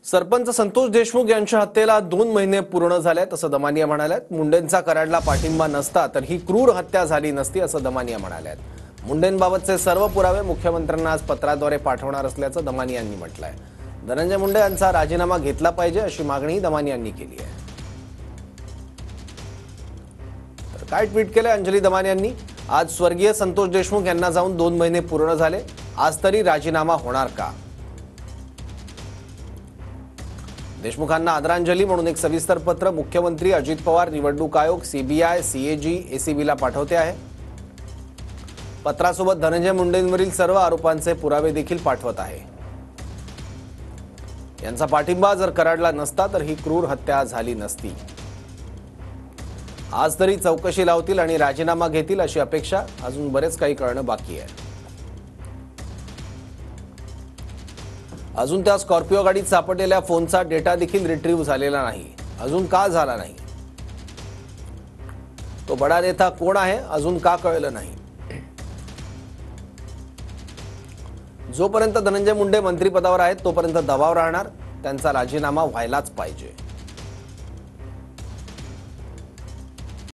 सरपंच संतोष देशमुख यांच्या हत्येला 2 महिने पूर्ण झालेत असं दमानिया म्हणाल्यात। मुंडेंचा कराडला पाठिंबा नसता तर ही क्रूर हत्या झाली नसती असं दमानिया म्हणाल्यात। मुंडेंबाबतचे सर्व पुरावे मुख्यमंत्र्यांना आज पत्राद्वारे पाठवणार असल्याचं दमानियांनी म्हटलंय। धनंजय मुंडे यांचा राजीनामा घेतला पाहिजे अशी मागणी दमानियांनी केली आहे। तर काय ट्विट केलं अंजली दमानियांनी? आज स्वर्गीय संतोष देशमुख यांना जाऊन 2 महिने पूर्ण झाले, आज तरी राजीनामा होणार का? देशमुखांना आदरांजली म्हणून एक सविस्तर पत्र मुख्यमंत्री अजित पवार, निवडणूक आयोग, सीबीआय, सीएजी, एसीबीला पाठवते आहे। पत्रासोबत धनंजय मुंडेंवरील सर्व आरोपांचे पुरावे देखील पाठवत आहे। यांचा पाठिंबा जर कराडला नसता तर ही क्रूर हत्या झाली नसती। आज तरी चौकशी लावतील आणि राजीनामा घेतील अशी अपेक्षा। अजून बरेच काही कळणं बाकी आहे। अजून त्या स्कॉर्पिओ गाडीत सापडलेल्या फोनचा डेटा देखील रिट्रीव्ह झालेला नाही। अजून का झाला नाही? तो बडा नेता कोण आहे अजून का कळलं नाही? जोपर्यंत धनंजय मुंडे मंत्रिपदावर आहेत तोपर्यंत दबाव राहणार, त्यांचा राजीनामा व्हायलाच पाहिजे।